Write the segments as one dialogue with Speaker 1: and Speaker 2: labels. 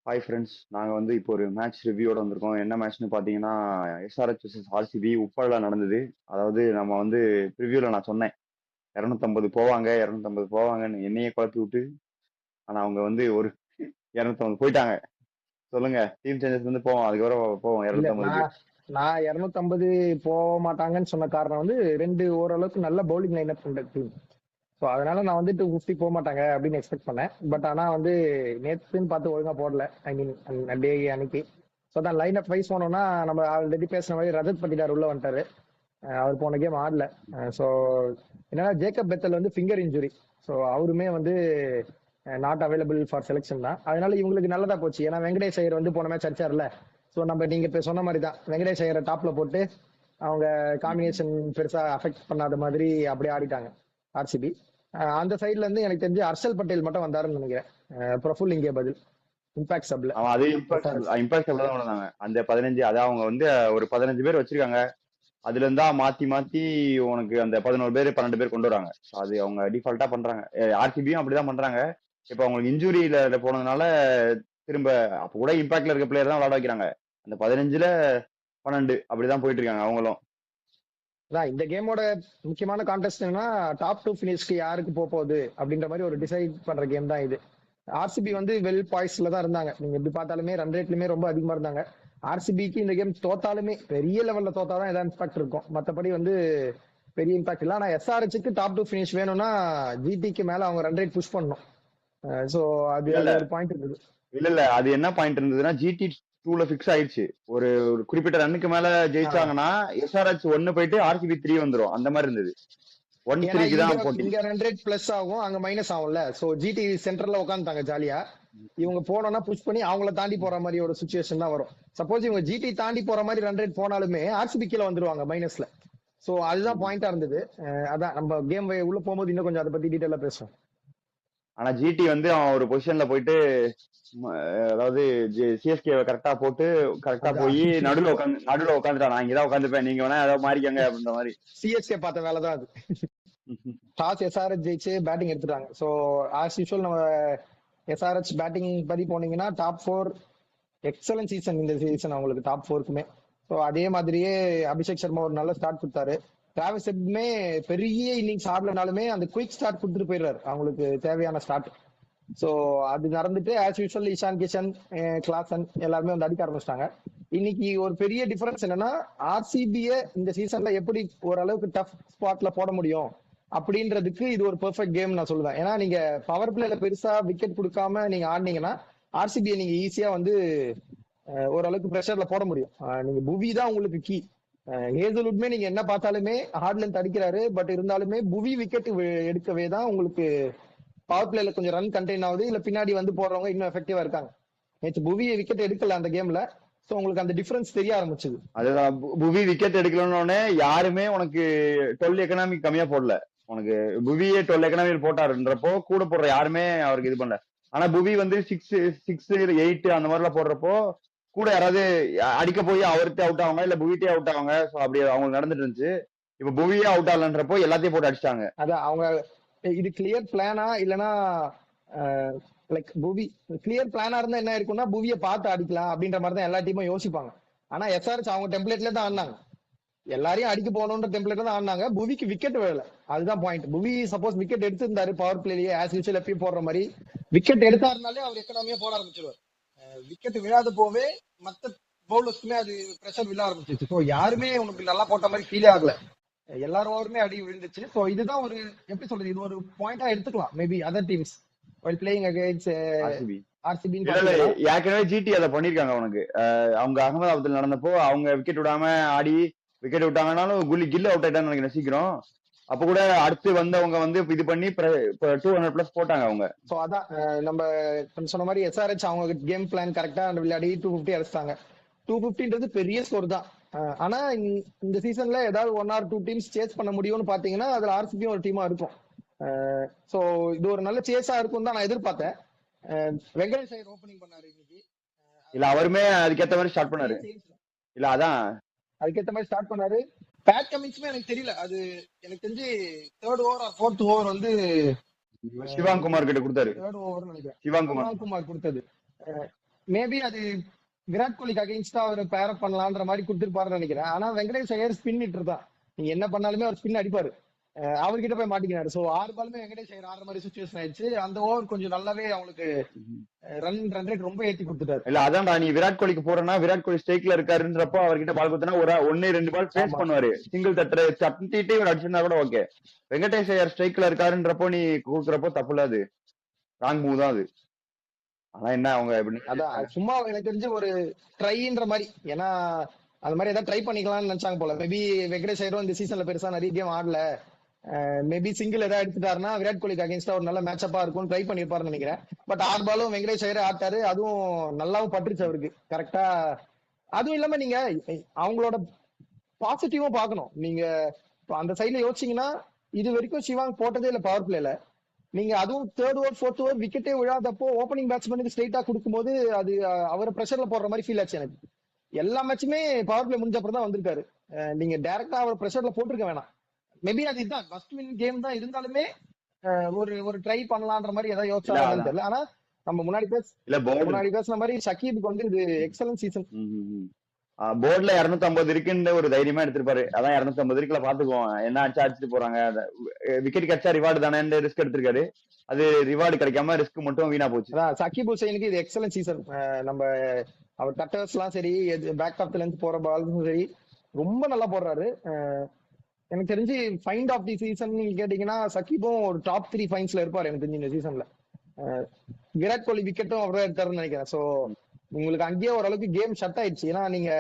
Speaker 1: Hi friends, நாங்கள் வந்து இப்போ ஒரு மேட்ச் ரிவ்யூவோட வந்திருக்கோம். என்ன மேட்ச்னு பார்த்தீங்கன்னா, எஸ்ஆர்ஹெச் vs ஆர்சிபி உப்பால நடந்தது. அதாவது நம்ம வந்து ப்ரிவ்யூவில் நான் சொன்னேன் 250 போவாங்க 250 போவாங்கன்னு என்னையே குழப்பி விட்டு, ஆனால் அவங்க வந்து ஒரு 250 போயிட்டாங்க. சொல்லுங்க, டீம் சேஞ்சஸ் வந்து போவோம், அதுக்கப்புறம் போவோம்
Speaker 2: இல்ல
Speaker 1: 250க்கு.
Speaker 2: நான் 250 போக மாட்டாங்கன்னு சொன்ன காரணம் வந்து ரெண்டு ஓரளவுக்கு நல்ல பவுலிங் லைனப் கொண்ட டீம். ஸோ அதனால நான் வந்து 250 போக மாட்டாங்க அப்படின்னு எக்ஸ்பெக்ட் பண்ணேன். பட் ஆனா வந்து நேத்துன்னு பார்த்து ஒழுங்கா போடல. ஐ மீன் டே அன்னைக்கு. ஸோ தான் லைன் அப் வைஸ் போனோம்னா நம்ம ஆல்ரெடி பேசின மாதிரி ரஜத் பட்டிதார் உள்ள வந்துட்டாரு. அவர் போன கேம் ஆடல. ஸோ என்னன்னா ஜேக்கப் பெத்தல் வந்து ஃபிங்கர் இன்ஜுரி. ஸோ அவருமே வந்து நாட் அவைலபிள் ஃபார் செலெக்ஷன் தான். அதனால இவங்களுக்கு நல்லதா போச்சு. ஏன்னா வெங்கடேஷ் ஐயர் வந்து போன மேட்ச் அடிச்சார்ல. ஸோ நம்ம நீங்க இப்ப சொன்ன மாதிரி தான் வெங்கடேஷ் ஐயரை டாப்ல போட்டு அவங்க காம்பினேஷன் பெருசா அஃபெக்ட் பண்ணாத மாதிரி அப்படியே ஆடிட்டாங்க ஆர்சிபி. அந்த சைட்ல இருந்து எனக்கு தெரிஞ்சு ஹர்ஷல் பட்டேல் மட்டும் வந்தாருன்னு நினைக்கிறேன். பிரஃபுல் இங்கே பதில் இம்பாக்ட் சப்ல.
Speaker 1: அவன் அது இம்பாக்ட் தான் வந்தாங்க. அந்த 15, அதான் அவங்க வந்து ஒரு 15 பேர் வச்சிருக்காங்க. அதுல இருந்தா மாத்தி மாத்தி உனக்கு அந்த 11 பேர் 12 பேர் கொண்டு வராங்க. அது அவங்க டிஃபால்ட்டா பண்றாங்க. ஆர்சிபியும் அப்படிதான் பண்றாங்க. இப்ப அவங்களுக்கு இன்ஜுரியில போனதுனால திரும்ப அப்ப கூட இம்பாக்ட்ல இருக்க பிளேயர் தான் விளையாட வைக்கிறாங்க. அந்த 15ல 12 அப்படிதான் போயிட்டு இருக்காங்க அவங்களும்.
Speaker 2: இந்த கேமோட முக்கியமான கான்டெஸ்ட் என்னன்னா டாப் 2 ஃபினிஷ்க்கு யாருக்கு போகுது அப்படின்ற மாதிரி ஒரு டிசைட் பண்ற கேம் தான் இது. ஆர்சிபி வந்து வெல் பாய்ஸ்ல தான் இருந்தாங்க. நீங்க எப்படி பார்த்தாலுமே ரன் ரேட்லயுமே ரொம்ப அதிகமா இருந்தாங்க. ஆர்சிபிக்கு இந்த கேம் தோத்தாலுமே பெரிய லெவல்ல தோத்தாதான் ஏதாவது இம்பாக்ட் இருக்கும். மத்தபடி வந்து பெரிய இம்பாக்ட் இல்ல. ஆனா எஸ்ஆர்ஹெச்சுக்கு டாப் 2 ஃபினிஷ் வேணும்னா ஜிடிக்கு மேல அவங்க ரன் ரேட் புஷ் பண்ணணும். சோ அது ஒரு பாயிண்ட் இருக்குது.
Speaker 1: இல்ல அது என்ன பாயிண்ட் இருந்ததுன்னா ஜிடி 2ல பிக்ஸ் ஆயிடுச்சு. ஒரு குறிப்பிட்ட ரன்னுக்கு மேல ஜெயிச்சாங்கன்னா எஸ்ஆர்ஹெச் 1 போயிட்டு ஆர்சிபி 3 வந்துரும். அந்த மாதிரி இருந்தது. 1-3க்கு தான் போட்டி.
Speaker 2: இங்க ரன் ரேட் பிளஸ் ஆகும், அங்க மைனஸ் ஆகும்ல. சோ ஜிடி சென்டர்ல உட்காந்துட்டாங்க ஜாலியா. இவங்க போனோம்னா புஷ் பண்ணி அவங்கள தாண்டி போற மாதிரி ஒரு சுச்சுவேஷன் தான் வரும். சப்போஸ் இவங்க ஜிடி தாண்டி போற மாதிரி ரன் ரேட் போனாலுமே ஆர்சிபி கீழே வந்துருவாங்க மைனஸ்ல. சோ அதுதான் பாயிண்டா இருந்தது. அதான் நம்ம கேம் உள்ள போகும்போது இன்னும் கொஞ்சம் அதை பத்தி டீடைலா பேசுவோம்.
Speaker 1: ஆனா ஜிடி வந்து அவன் ஒரு பொசிஷன்ல போயிட்டு, அதாவது சிஎஸ்கே கரெக்டா போட்டு கரெக்டா போய் நடுவுல உட்காந்துட்டான். நான் இங்கதான் உட்காந்துப்பேன், நீங்க வேணா ஏதாவது மாறிக்கங்க அப்படின்ற மாதிரி.
Speaker 2: சிஎஸ்கே பார்த்த வேலை தான் அது. டாஸ் எஸ்ஆர்எச் ஜெயிச்சு பேட்டிங் எடுத்துட்டாங்க. சோ ஆஸ் யூஷுவல் நம்ம எஸ்ஆர்எச் பேட்டிங் பத்தி போனீங்கன்னா டாப் 4 எக்ஸலன்ட் சீசன் இந்த சீசன் அவங்களுக்கு டாப் 4க்குமே. ஸோ அதே மாதிரியே அபிஷேக் சர்மா ஒரு நல்ல ஸ்டார்ட் கொடுத்தாரு. டிராவிஸ் ஹெட்டுமே பெரிய இன்னிங்ஸ் ஆடலனாலுமே அந்த குயிக் ஸ்டார்ட் கொடுத்துட்டு போயிடுறாரு அவங்களுக்கு தேவையான ஸ்டார்ட். ஸோ அது நடந்துட்டு as usual Ishan Kishan Klaasen எல்லாருமே வந்து அடிக்க ஆரம்பிச்சிட்டாங்க. இன்னைக்கு ஒரு பெரிய டிஃபரன்ஸ் என்னன்னா ஆர்சிபியை இந்த சீசன்ல எப்படி ஓரளவுக்கு டஃப் ஸ்பாட்ல போட முடியும் அப்படின்றதுக்கு இது ஒரு பெர்ஃபெக்ட் கேம் நான் சொல்லுவேன். ஏன்னா நீங்க பவர் பிளேல பெருசா விக்கெட் கொடுக்காம நீங்க ஆடினீங்கன்னா ஆர்சிபியை நீங்க ஈஸியா வந்து ஓரளவுக்கு ப்ரெஷர்ல போட முடியும். நீங்க புவி தான் உங்களுக்கு கீ. ஹேசல்வுட்மே நீங்க என்ன பார்த்தாலுமே ஹார்ட் லென்த் அடிக்கிறாரு. பட் இருந்தாலுமே புவி விக்கெட் எடுக்கவே தான் உங்களுக்கு பவர் பிளேல கொஞ்சம் ரன் கண்டெயின் ஆகுது. இல்ல பின்னாடி வந்து போடுறவங்க இன்னும் எஃபெக்டிவா இருக்காங்க. நேற்று புவி விக்கெட் எடுக்கல அந்த கேம்ல. சோ உங்களுக்கு அந்த டிஃபரன்ஸ் தெரிய ஆரம்பிச்சது.
Speaker 1: அதுதான், புவி விக்கெட் எடுக்கலன்னு யாருமே உனக்கு 12 எக்கனாமிக் கம்மியா போடல. உனக்கு புவியே 12 எக்கனாமிக் போட்டாருன்றப்போ கூட போடுற யாருமே அவருக்கு இது பண்ணல. ஆனா புவி வந்து 6 8 அந்த மாதிரிலாம் போடுறப்போ கூட யாராவது அடிக்க போய் அவர்கிட்ட அவுட் ஆவாங்க, இல்ல புவிட்டே அவுட் ஆவாங்க. அப்படி அவங்களுக்கு நடந்துட்டு இருந்துச்சு. இப்ப புவியே அவுட் ஆகலன்றப்போ எல்லாத்தையும் போட்டு அடிச்சிட்டாங்க.
Speaker 2: அதான் அவங்க இது கிளியர் பிளானா இல்லனா லைக் புவி கிளியர் பிளானா இருந்தா என்ன இருக்கும்னா புவியை பார்த்து அடிக்கலாம் அப்படின்ற மாதிரி தான் எல்லா டீமும் யோசிப்பாங்க. ஆனா எஸ்ஆர்எச் அவங்க டெம்ப்ளேட்ல தான் ஆடினாங்க. எல்லாரையும் அடிக்க போகணும்ன்ற டெம்ப்ளேட்ல தான் ஆடினாங்க. புவிக்கு விக்கெட் விழல. அதுதான் பாயிண்ட். புவி சப்போஸ் விக்கெட் எடுத்திருந்தாரு பவர் பிளேலயே ஆஸ் யூஷுவல் எப்பயும் போடுற மாதிரி விக்கெட் எடுத்தாருனாலே அவர் எக்கனாமியா போட ஆரம்பிச்சிருவார். விக்கெட் விழாத போவே மத்த பவுலர்ஸ்க்குமே அது பிரஷர் விழ ஆரம்பிச்சிச்சு. ஸோ யாருமே உனக்கு நல்லா போட்ட மாதிரி ஃபீலே ஆகல. எல்லாரும் ஓவருமே அடி விழுந்துச்சு. ஸோ இதுதான் ஒரு எப்படி சொல்றது, இது ஒரு பாயிண்டா எடுத்துக்கலாம் maybe other teams while playing against RCB.
Speaker 1: ஏற்கனவே ஜிடி அதை பண்ணிருக்காங்க. உனக்கு அவங்க அகமதாபாத்தில் நடந்தப்போ அவங்க விக்கெட் விடாம ஆடி விக்கெட் விட்டாங்கன்னாலும் கில் அவுட் ஆயிட்டான்னு நினைக்கிறேன் சீக்கிரம். அப்ப கூட அடுத்து வந்தவங்க வந்து இது பண்ணி 200+ போட்டாங்க அவங்க.
Speaker 2: சோ அதான் நம்ம சொன்ன மாதிரி எஸ்ஆர்ஹெச் அவங்க கேம் பிளான் கரெக்டா விளையாடி 250 அடிச்சிட்டாங்க. 250ன்றது பெரிய ஸ்கோர் தான். ஆனா இந்த சீசன்ல ஏதாவது 1 or 2 டீம்ஸ் சேஸ் பண்ண முடியும்னு பாத்தீங்கன்னா அதுல ஆர்சிபியும் ஒரு டீமா இருக்கும். சோ இது ஒரு நல்ல சேஸா இருக்கும் தான் நான் எதிர்பார்த்தேன். வெங்கடேஷ் ஐயர் ஓபனிங் பண்ணாரு இன்னைக்கு.
Speaker 1: இல்ல அவருமே அதுக்கேத்த மாதிரி ஸ்டார்ட் பண்ணாரு. இல்ல அதான்
Speaker 2: அதுக்கேத்த மாதிரி ஸ்டார்ட் பண்ணாரு. பேட் கமிங்ஸ்மே எனக்கு தெரியல. அது எனக்கு தெரிஞ்சு 3rd over R 4th over வந்து
Speaker 1: சிவாங் குமார் கிட்ட கொடுத்தாரு.
Speaker 2: 3rd ஓவர் நினைக்கிறேன்.
Speaker 1: சிவாங் குமார்
Speaker 2: கொடுத்தது. மேபி அது விராட் கோலிக்கு அகைன்ஸ்டா அவர் பேர் அப் பண்ணலான்ற மாதிரி கொடுத்துருப்பாருன்னு நினைக்கிறேன். ஆனா வெங்கடேஷ் ஐயர் ஸ்பின் ஹிட்டர் தான், நீங்க என்ன பண்ணாலுமே அவர் ஸ்பின் அடிப்பாரு. அவர்கிட்ட போய் மாட்டிக்கிறாரு. சோ 6 பாலுமே வெங்கடேஷ் ஐயர் ஆடுற மாதிரி சுச்சுவேஷன் ஆயிடுச்சு. அந்த ஓவர் கொஞ்சம் நல்லாவே அவங்களுக்கு ரன் ரேட் ரொம்ப ஏத்தி கொடுத்துட்டாரு.
Speaker 1: இல்ல அதான்டா, நீ விராட் கோலிக்கு போறனா, விராட் கோலி ஸ்ட்ரைக்ல இருக்காருன்றப்போ அவர்கிட்ட பால் கொடுத்தனா ஒரு 1-2 பால் ஃபேஸ்
Speaker 2: ஆமா
Speaker 1: பண்ணுவாரு, சிங்கிள் தட்டுற தட்டிட்டு இவர் அடிச்சிருந்தா கூட ஓகே. வெங்கடேஷ் ஐயர் ஸ்ட்ரைக்ல இருக்காருன்றப்போ நீ கொடுக்குறப்போ தப்பு இல்ல, அது ராங் மூவ் தான் அது. ஆனா என்ன அவங்க எப்படி
Speaker 2: அதான் சும்மா எனக்கு தெரிஞ்சு ஒரு ட்ரைன்ற மாதிரி, ஏன்னா அந்த மாதிரி ஏதாவது ட்ரை பண்ணிக்கலாம்னு நினைச்சாங்க போல. மேபி வெங்கடேஷ் ஐயரும் இந்த சீசன்ல பெருசா நிறைய கேம் ஆடல, மேபி சிங்கிள் ஏதாவது எடுத்துட்டாருன்னா விராட் கோலிக்கு அகைன்ஸ்டா ஒரு நல்ல மேட்சப்பா இருக்கும் ட்ரை பண்ணிருப்பாருன்னு நினைக்கிறேன். பட் 6 பாலும் வெங்கடேஷ் ஐயர் ஆட்டாரு, அதுவும் நல்லாவும் பட்டுருச்சு அவருக்கு கரெக்டா. அதுவும் இல்லாம நீங்க அவங்களோட பாசிட்டிவும் பார்க்கணும். நீங்க இப்ப அந்த சைட்ல யோசிச்சீங்கன்னா இது வரைக்கும் சிவாங் போட்டதே இல்ல பவர் பிளேல. நீங்க அதுவும் 3rd ஓவர் 4th ஓவர் விக்கெட்டே விழாதப்போ ஓப்பனிங் பேட்ஸ்மேனுக்கு ஸ்ட்ரைட்டா கொடுக்கும்போது அது அவரை பிரஷர்ல போடுற மாதிரி ஃபீல் ஆச்சு எனக்கு. எல்லா மேட்சுமே பவர் பிளே முடிஞ்ச அப்புறம் தான் வந்திருக்காரு. நீங்க டைரக்டா அவர் பிரஷர்ல போட்டிருக்க வேணாம். மேபி அது இதுதான் ஃபர்ஸ்ட் வின் கேம் தான் இருந்தாலுமே ஒரு ஒரு ட்ரை பண்ணலான்ற மாதிரி ஏதாவது யோசிச்சாங்கன்னு தெரியல. ஆனா நம்ம முன்னாடி பேசுன மாதிரி ஷக்கீபுக்கு வந்து இது எக்ஸலன்ட் சீசன்.
Speaker 1: போர்ட்ல 250 இருக்குன்னு ஒரு தைரியமா எடுத்திருப்பாரு. அதான் 250 இருக்குல பாத்துக்குவோம், என்ன அடிச்சா அடிச்சுட்டு போறாங்க, விக்கெட் கிடைச்சா ரிவார்டு தானே ரிஸ்க் எடுத்திருக்காரு. அது ரிவார்டு கிடைக்காம ரிஸ்க் மட்டும் வீணா போச்சு.
Speaker 2: சக்கீப் ஹுசைனுக்கு இது எக்ஸலன்ட் சீசன். நம்ம அவர் கட்டர்ஸ் எல்லாம் சரி, பேக் ஆஃப் த லென்த் போற பாலும் சரி ரொம்ப நல்லா போடுறாரு. எனக்கு தெரிஞ்சு ஃபைண்ட் ஆஃப் தி சீசன் நீங்க கேட்டீங்கன்னா சக்கீப்பும் ஒரு டாப் 3 ஃபைன்ஸ்ல இருப்பாரு எனக்கு தெரிஞ்சு இந்த சீசன்ல. விராட் கோலி விக்கெட்டும் அவரே எடுத்தாருன்னு நினைக்கிறேன். சோ உங்களுக்கு அங்கேயே ஓரளவுக்கு கேம் ஷட் ஆயிடுச்சு. ஏன்னா நீங்க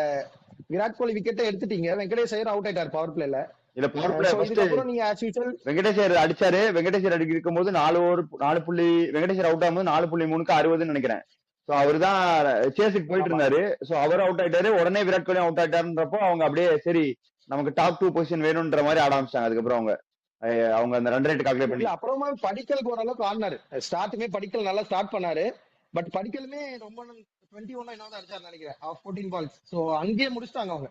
Speaker 2: விராட் கோலி விக்கெட்டை எடுத்துட்டீங்க, வெங்கடேஷ் ஐயர் அவுட் ஆயிட்டாரு பவர் பிளேல.
Speaker 1: இல்ல பவர் பிளே
Speaker 2: நீங்க ஆஸ் யூசுவல்
Speaker 1: வெங்கடேஷ் ஐயர் அடிச்சாரு. வெங்கடேஷ் ஐயர் அடிக்க இருக்கும்போது 4 புள்ளி வெங்கடேஷ் ஐயர் அவுட் ஆகும்போது 4.3க்கு 60 நினைக்கிறேன். சோ அவரு தான் சேஸுக்கு போயிட்டு இருந்தாரு. சோ அவர் அவுட் ஆயிட்டாரு, உடனே விராட் கோலி அவுட் ஆயிட்டாருன்றப்போ அவங்க அப்படியே சரி நமக்கு டாப் 2 பொசிஷன் வேணும்ன்ற மாதிரி ஆட ஆரம்பிச்சாங்க. அதுக்கப்புறம் அவங்க அந்த ரன் ரேட் கால்குலேட் பண்ணி
Speaker 2: அப்புறமா படிக்கலுக்கு ஓரளவுக்கு ஆடினாரு. ஸ்டார்ட்டுமே படிக்கல் நல்லா ஸ்டார்ட் பண்ணாரு. பட் படிக்கலுமே ரொம்ப 21 என்னதான் அடிச்சாரு நினைக்கிறேன், 14 பால்ஸ். சோ அங்கேயே முடிச்சிட்டாங்க அவங்க.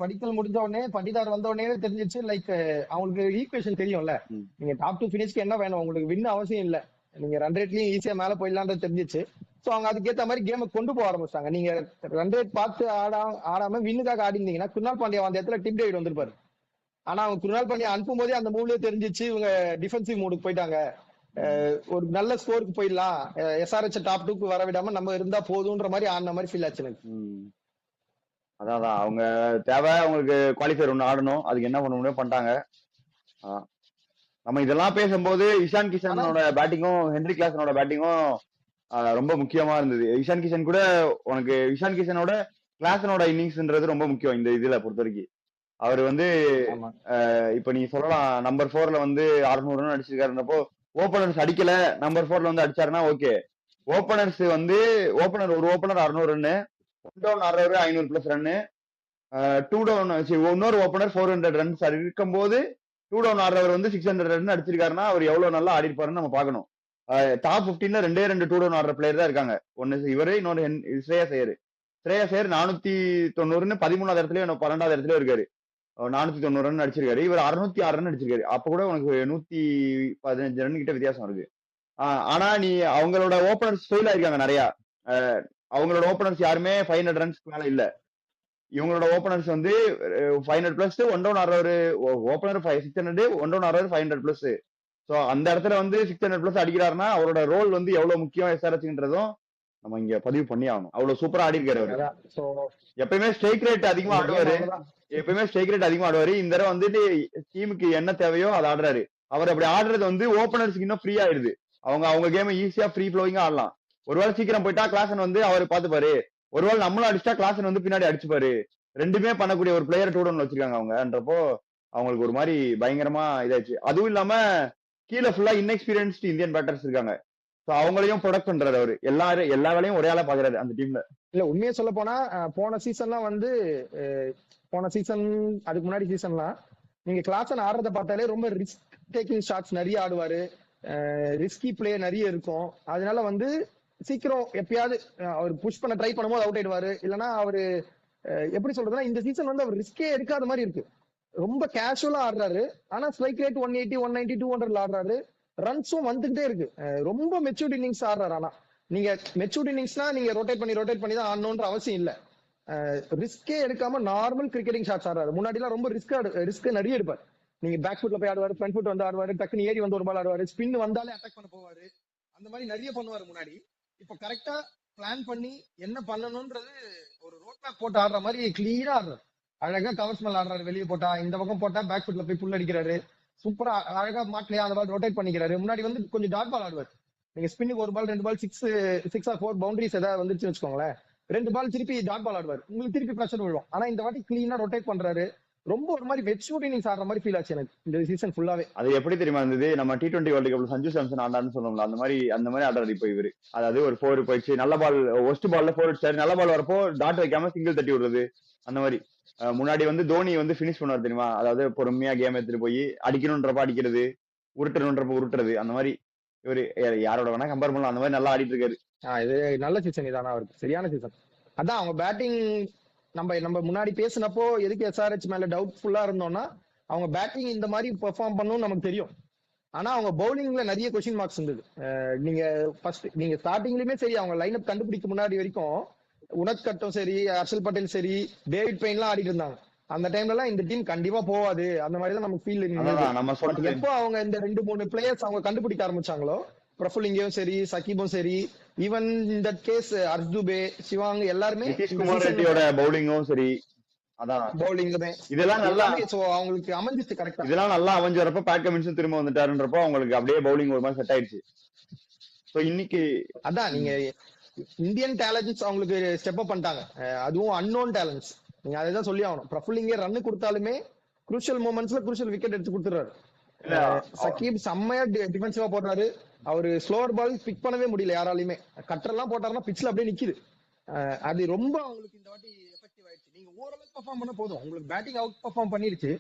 Speaker 2: படிக்கல் முடிஞ்ச உடனே பண்டிதார் வந்த உடனே தெரிஞ்சிச்சு லைக் அவங்களுக்கு ஈக்குவேஷன் தெரியும்ல, நீங்க டாப் 2 ஃபினிஷ்க்கு என்ன வேணும், உங்களுக்கு வின் அவசியம் இல்ல, நீங்க ரன் ரேட்லயும் ஈஸியா மேல போயிடலான்றது தெரிஞ்சிச்சு. சோ அவங்க அதுக்கேத்த மாதிரி கேமை கொண்டு போக ஆரம்பிச்சாங்க. நீங்க ரன் ரேட் பார்த்து ஆடாம வின்னுக்காக ஆடிந்தீங்கன்னா குருணால் பாண்டியா அந்த இடத்துல டிம் டேவிட் வந்திருப்பாரு. ஆனா அவங்க குருணால் பாண்டியா அனுப்பும் போதே அந்த மூவ்லயே தெரிஞ்சிச்சு இவங்க டிஃபென்சிவ் மூடுக்கு போயிட்டாங்க, ஒரு நல்ல ஸ்கோருக்கு போயிடலாம், எஸ்ஆர்எச் டாப் 2க்கு வர விடாம நம்ம இருந்தா போதுன்ற மாதிரி ஆடின மாதிரி ஃபீல் ஆச்சு எனக்கு.
Speaker 1: அதான் அவங்க தேவை, அவங்களுக்கு குவாலிஃபயர் ஒண்ணு ஆடணும், அதுக்கு என்ன பண்ண முடியும் பண்ணிட்டாங்க. நம்ம இதெல்லாம் பேசும்போது இஷான் கிஷனோட பேட்டிங்கும் ஹென்ரி கிளாசனோட பேட்டிங்கும் ரொம்ப முக்கியமா இருந்தது. இஷான் கிஷன் கூட உனக்கு இஷான் கிஷனோட கிளாசனோட இன்னிங்ஸ்ன்றது ரொம்ப முக்கியம் இந்த இதுல பொறுத்த வரைக்கும். அவர் வந்து இப்ப நீ சொல்லலாம் நம்பர் 4ல வந்து 600 ரன் அடிச்சிருக்காருன்றப்போ ஓபனர்ஸ் அடிக்கல, நம்பர் 4ல வந்து அடிச்சாருன்னா ஓகே. ஓபனர்ஸ் வந்து ஒரு ஓபனர் 600 ரன்னு, 1 டவுன் ஆடுறவரு 500 பிளஸ் ரன்னு, 2 டவுன் இன்னொரு ஓபனர் 400 ரன்ஸ் இருக்கும்போது 2 டவுன் ஆடுறவர் வந்து 600 ரன் அடிச்சிருக்காருன்னா அவர் எவ்வளவு நல்லா ஆடி இருப்பாருன்னு நம்ம பாக்கணும். டாப் 15ல 2 2 டவுன் ஆடுற பிளேயர் தான் இருக்காங்க. ஒன்னு இவரு, இன்னொரு ஸ்ரேயஸ் ஐயர். 490 13வது இடத்துலயும் 12வது இடத்துலயும் இருக்காரு. 490 ரன் அடிச்சிருக்காரு. இவர் 606 ரன் அடிச்சிருக்காரு. அப்ப கூட உனக்கு 115 ரன் கிட்ட வித்தியாசம் இருக்கு. ஆனா நீ அவங்களோட ஓபனர்ஸ் ஃபெயில் ஆயிருக்காங்க நிறைய. அவங்களோட ஓபனர்ஸ் யாருமே 500 ரன்ஸ்க்கு மேல இல்ல. இவங்களோட ஓபனர்ஸ் வந்து 500 பிளஸ், 1 டவுன் ஆடுறவரு ஓபனர் 600, 1 டவுன் ஆடுறவரு 500 பிளஸ். சோ அந்த இடத்துல வந்து 600 பிளஸ் அடிக்கிறாருன்னா அவரோட ரோல் வந்து எவ்வளவு முக்கியம் எஸ்ஆர்எச்ன்றதும் நம்ம இங்க பதிவு பண்ணி ஆகணும். அவ்வளவு சூப்பரா ஆடி இருக்காரு அவரு. எப்பயுமே ஸ்ட்ரைக் ரேட் அதிகமா ஆடுவாரு, இந்த தடவை வந்துட்டு டீமுக்கு என்ன தேவையோ அதை ஆடுறாரு. அவர் அப்படி ஆடுறது வந்து ஓபனர்ஸ்க்கு இன்னும் ஃப்ரீ ஆயிடுது. அவங்க கேம் ஈஸியா ஃப்ரீ ஃப்ளோயிங்கா ஆடலாம். ஒருவேளை சீக்கிரம் போயிட்டா கிளாசன் வந்து அவர் பாத்துப்பாரு, ஒருவேளை நம்மளும் அடிச்சா கிளாசன் வந்து பின்னாடி அடிச்சுப்பாரு. ரெண்டுமே பண்ணக்கூடிய ஒரு பிளேயர் 2 டவுன்ல வச்சிருக்காங்க அவங்கன்றப்போ அவங்களுக்கு ஒரு மாதிரி பயங்கரமா இதாச்சு. அதுவும் இல்லாம கீழே ஃபுல்லா இன்எக்ஸ்பீரியன்ஸ்டு இந்தியன் பேட்டர்ஸ் இருக்காங்க. அவங்களையும் ப்ரொடக்ட் பண்றாரு அவரு. எல்லா வேலையும் ஒரே ஆளா பாக்குறாரு அந்த டீம்ல.
Speaker 2: இல்ல உண்மையா சொல்ல போனா போன சீசன்லாம் வந்து அதுக்கு முன்னாடி சீசன்லாம் நீங்க கிளாசன் ஆடுறத பார்த்தாலே ரொம்ப ரிஸ்க் டேக்கிங் ஷாட்ஸ் நிறைய ஆடுவாரு, ரிஸ்கி பிளே நிறைய இருக்கும். அதனால வந்து சீக்கிரம் எப்பயாவது அவர் புஷ் பண்ண ட்ரை பண்ணும்போது அவுட் ஆயிடுவாரு. இல்லைன்னா அவரு எப்படி சொல்றதுன்னா இந்த சீசன் வந்து அவர் ரிஸ்கே எடுக்காத மாதிரி இருக்கு. ரொம்ப கேஷுவலா ஆடுறாரு. ஆனா ஸ்ட்ரைக் ரேட் 180, 190, 200 ஆடுறாரு. ரன்ஸும் வந்துகிட்டே இருக்கு. ரொம்ப மெச்சூர்ட் இன்னிங்ஸ் ஆடுறாரு. ஆனா நீங்க மெச்சூர்ட் இன்னிங்ஸ்னா நீங்க ரொட்டேட் பண்ணி தான் ஆடணும்ன்ற அவசியம் இல்ல. ரிஸ்கே எடுக்காம நார்மல் கிரிக்கெட்டிங் ஷாட்ஸ் ஆடுறாரு. முன்னாடி எல்லாம் ரொம்ப ரிஸ்க் நிறைய எடுப்பார். நீங்க பேக் ஃபுட்ல போய் ஆடுவாரு, ஃப்ரண்ட் ஃபுட் வந்து ஆடுவாரு, டக்குனு ஏறி வந்து ஒரு பால் ஆடுவாரு, ஸ்பின் வந்தாலே அட்டாக் பண்ண போவாரு. அந்த மாதிரி நிறைய பண்ணுவாரு முன்னாடி. இப்ப கரெக்டா பிளான் பண்ணி என்ன பண்ணணும்ன்றது ஒரு ரோட் மேப் போட்டு ஆடுற மாதிரி கிளீனா ஆடுறாரு. அழகா கவர்ஸ் மேல ஆடுறாரு. வெளியே போட்டா இந்த பக்கம் போட்டா பேக் ஃபுட்ல போய் புல் அடிக்கிறாரு. சூப்பரா அழகா மாட்டலையா அந்த பால் ரொட்டேட் பண்ணிக்கிறாரு. முன்னாடி வந்து கொஞ்சம் டாட் பால் ஆடுவார். நீங்க ஸ்பின்னுக்கு ஒரு பால் 2 பால் 6 ஆர் 4 பவுண்டரிஸ் ஏதாவது வந்துருச்சு வச்சுக்கோங்களேன், 2 பால் திருப்பி டாட் பால் ஆடுவார். உங்களுக்கு திருப்பி பிரஷர் விழும். ஆனா இந்த வாட்டி கிளீனா ரொட்டேட் பண்றாரு. ரொம்ப ஒரு மாதிரி மெச்சூர்ட் இன்னிங்ஸ் ஆடுற மாதிரி ஃபீல் ஆச்சு எனக்கு இந்த சீசன் ஃபுல்லாவே.
Speaker 1: அது எப்படி தெரியுமா இருந்தது, நம்ம T20 வேர்ல்டு கப்ல சஞ்சு சாம்சன் ஆடான்னு சொன்னோம்ல, அந்த மாதிரி ஆடுறாரு இப்போ இவரு. அதாவது ஒரு 4 போயிடுச்சு, நல்ல பால் ஒஸ்ட் பால்ல 4 அடிச்சாரு, நல்ல பால் வரப்போ டாட் வைக்காம சிங்கிள் தட்டி விடுறது. அந்த மாதிரி முன்னாடி வந்து தோனி வந்து பினிஷ் பண்ணுவார் தெரியுமா, அதாவது பொறுமையா கேம் எடுத்துட்டு போய் அடிக்கணும்ன்றப்ப அடிக்கிறது, உருட்டணும்ன்றப்ப உருட்டுறது. அந்த மாதிரி இவரு யாரோட வேணா கம்பேர் பண்ணலாம், அந்த மாதிரி நல்லா ஆடிட்டு இருக்காரு.
Speaker 2: இது நல்ல சீசன் இதானா அவருக்கு, சரியான சீசன். அதான் அவங்க பேட்டிங் நம்ம முன்னாடி பேசினப்போ எதுக்கு SRH மேல டவுட்ஃபுல்லா இருந்தோம்னா, அவங்க பேட்டிங் இந்த மாதிரி பெர்ஃபார்ம் பண்ணணும்னு நமக்கு தெரியும். ஆனா அவங்க பவுலிங்ல நிறைய கொஸ்டின் மார்க்ஸ் இருந்தது. நீங்க ஃபர்ஸ்ட் நீங்க ஸ்டார்டிங்லயுமே சரி, அவங்க லைனப் கண்டுபிடிக்க முன்னாடி வரைக்கும் உனத்கட்டும் சரி, ஹர்ஷல் பட்டேல் சரி, டேவிட் பெயின்லாம் ஆடிட்டு இருந்தாங்க. அந்த டைம்ல எல்லாம் இந்த டீம் கண்டிப்பா போவாது, அந்த மாதிரி தான் நமக்கு ஃபீல் இருந்தது. எப்போ அவங்க இந்த 2-3 பிளேயர்ஸ் அவங்க கண்டுபிடிக்க ஆரம்பிச்சாங்களோ, பிரஃபுலிங்கும் சரி, சகிபும் சரி, ஈவன் இந்த கேஸ் அர்ஜுபே, சிவாங் எல்லாருமே,
Speaker 1: நிதிஷ்குமார் ரெட்டியோட பவுலிங்கும் சரி, அதான்
Speaker 2: பவுலிங்குமே
Speaker 1: இதெல்லாம் நல்லா
Speaker 2: அவங்களுக்கு அமைஞ்சிச்சு கரெக்டா.
Speaker 1: இதெல்லாம் நல்லா அமைஞ்சு வரப்ப பேட் கமின்ஸும் திரும்ப வந்துட்டாருன்றப்போ அவங்களுக்கு அப்படியே பவுலிங் ஒரு மாதிரி செட் ஆயிடுச்சு. சோ இன்னைக்கு
Speaker 2: அதான் நீங்க இந்தியன் டேலண்ட்ஸ் அவங்களுக்கு ஸ்டெப் அப் பண்ணிட்டாங்க. அதுவும் அன்னோன் டேலண்ட்ஸ். நீங்க அதைதான் சொல்லி ஆகணும். பிரஃபுலிங்கே ரன் கொடுத்தாலுமே குரூஷியல் மூமெண்ட்ஸ்ல குரூஷியல் விக்கெட் எடுத்து கொடுத்துறாரு. சகீப் செம்மையா டிஃபென்சிவா போடுறாரு. அவரு ஸ்லோவர் பால் பிக் பண்ணவே முடியல யாராலையுமே. கட்டரெல்லாம் போட்டாருன்னா பிச்ல அப்படியே நிக்குது. அது ரொம்ப அவங்களுக்கு இந்த வாட்டி எஃபெக்டிவ் ஆயிடுச்சு. நீங்க ஓரளவுக்கு பெர்ஃபார்ம் பண்ண போதும், உங்களுக்கு பேட்டிங் அவுட் பெர்ஃபார்ம் பண்ணிருச்சு.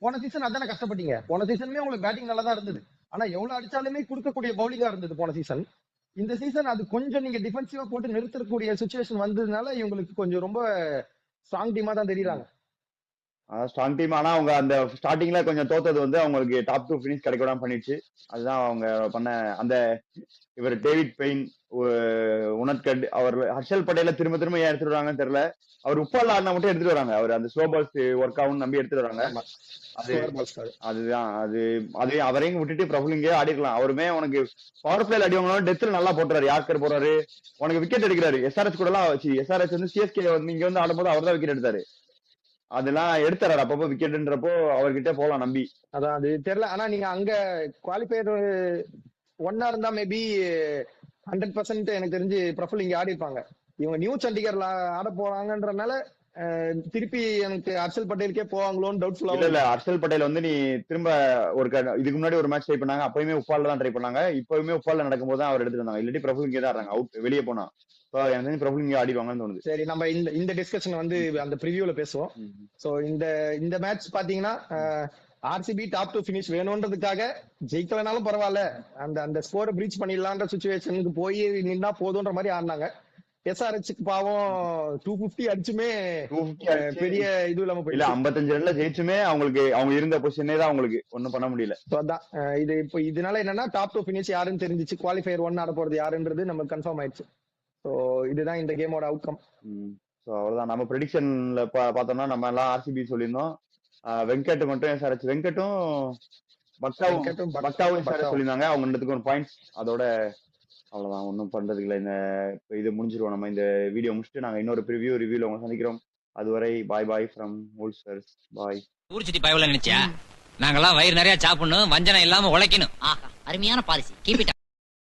Speaker 2: போன சீசன் அதானே கஷ்டப்பட்டீங்க. போன சீசனுமே உங்களுக்கு பேட்டிங் நல்லா தான் இருந்தது. ஆனா எவ்வளவு அடிச்சாலுமே கொடுக்கக்கூடிய பவுலிங்கா இருந்தது போன சீசன். இந்த சீசன் அது கொஞ்சம் நீங்க டிஃபென்சிவா போட்டு நிறுத்தக்கூடிய சுச்சுவேஷன் வந்ததுனால இவங்களுக்கு கொஞ்சம் ரொம்ப ஸ்ட்ராங் டீமா தான் தெரியுறாங்க.
Speaker 1: Strong team. ஆனா அவங்க அந்த ஸ்டார்டிங்ல கொஞ்சம் தோத்தது வந்து அவங்களுக்கு டாப் 2 பினிஷ் கிடைக்க விடாம பண்ணிடுச்சு. அதுதான் அவங்க பண்ண அந்த இவர் டேவிட் பெயின், உனத்கட், அவர் ஹர்ஷல் பட்டேல திரும்ப திரும்ப ஏன் எடுத்துட்டு வராங்கன்னு தெரியல. அவர் உப்பால் ஆடினா மட்டும் எடுத்துட்டு வராங்க. அவர் அந்த ஸ்லோ பால்ஸ் ஒர்க் ஆகும்னு நம்பி எடுத்துட்டு வராங்க. அதுதான் அது அவரையும் விட்டுட்டு பிரபுலிங்கே ஆடிக்கலாம். அவருமே உனக்கு பவர் பிளேல அடிவாங்களும் டெத்ல நல்லா போட்டுறாரு. யார்கர் போறாரு, உனக்கு விக்கெட் எடுக்கிறாரு. SRH கூட எல்லாம் வச்சு, SRH வந்து CSK வந்து இங்க வந்து ஆடும்போது அவர் தான் விக்கெட் எடுத்தாரு. அதெல்லாம் எடுத்துறாரு அப்பப்போ விக்கெட்ன்றப்போ அவர்கிட்ட போலாம் நம்பி.
Speaker 2: அதான் அது தெரியல. ஆனா நீங்க அங்க குவாலிஃபயர் 1 இருந்தா மேபி 100% எனக்கு தெரிஞ்சு பிரஃபுல் இங்க ஆடி இருப்பாங்க. இவங்க நியூ சண்டிகர்ல ஆட போறாங்கன்றனால திருப்பி எனக்கு ஹர்ஷல் பட்டேலுக்கே போவாங்களோன்னு டவுட்ஃபுல்லா.
Speaker 1: இல்ல ஹர்ஷல் பட்டேல் வந்து நீ திரும்ப இதுக்கு முன்னாடி ஒரு மேட்ச் ட்ரை பண்ணாங்க, அப்பயுமே உப்பால தான் ட்ரை பண்ணாங்க. இப்பவுமே உப்பால நடக்கும்போது தான் அவர் எடுத்துட்டு வந்தாங்க. இல்லாட்டி பிரபுல் இங்கே தான் ஆடுறாங்க, அவுட் வெளியே போனா. எனக்கு பிரபுல் இங்கே ஆடிடுவாங்கன்னு தோணுது.
Speaker 2: சரி, நம்ம இந்த டிஸ்கஷன் வந்து அந்த ப்ரிவியூல பேசுவோம். சோ இந்த மேட்ச் பாத்தீங்கன்னா RCB டாப் 2 பினிஷ் வேணும்ன்றதுக்காக ஜெயிக்கலனாலும் பரவாயில்ல, அந்த ஸ்கோரை பிரீச் பண்ணிடலான்ற சிச்சுவேஷனுக்கு போய் நின்னா போதுன்ற மாதிரி ஆடினாங்க. SRHக்கு பாவம் 250 அடிச்சுமே பெரிய இது இல்லாம போயிடுச்சு.
Speaker 1: 55 ரன்ல ஜெயிச்சுமே அவங்களுக்கு அவங்க இருந்த பொசிஷனே தான் அவங்களுக்கு ஒண்ணும் பண்ண முடியல.
Speaker 2: அதான் இது இப்போ இதனால என்னன்னா டாப் 2 பினிஷ் யாருன்னு தெரிஞ்சிச்சு, குவாலிஃபயர் 1 ஆட போறது யாருன்றது நமக்கு கன்ஃபார்ம் ஆயிடுச்சு. சோ இதுதான் இந்த கேமோட அவுட்கம்.
Speaker 1: சோ அவ்வளவுதான். நம்ம ப்ரெடிக்ஷன்ல பார்த்தோம்னா நம்ம எல்லாம் RCB சொல்லியிருந்தோம். வெங்கட் மட்டும் SRH, வெங்கட்டும் பக்காவும் சொல்லியிருந்தாங்க. அவங்க ரெண்டுத்துக்கும் ஒரு பாயிண்ட்ஸ். அதோட அவ்வளவுதான், ஒன்னும் பண்றதுக்கு இல்லை. இந்த இது முடிஞ்சிருவோம். நம்ம இந்த வீடியோ முடிச்சுட்டு நாங்க இன்னொரு ரிவ்யூல உங்க சந்திக்கிறோம். அதுவரை பாய் ஃப்ரம் ஹோல்ஸ்டர்ஸ். பாய்.
Speaker 3: ஊர் சுத்தி பயவுல நினைச்சா நாங்கெல்லாம் வயிறு நிறைய சாப்பிடணும், வஞ்சனம் இல்லாம உழைக்கணும்.
Speaker 4: ஆஹா, அருமையான பாலிசி. Keep it.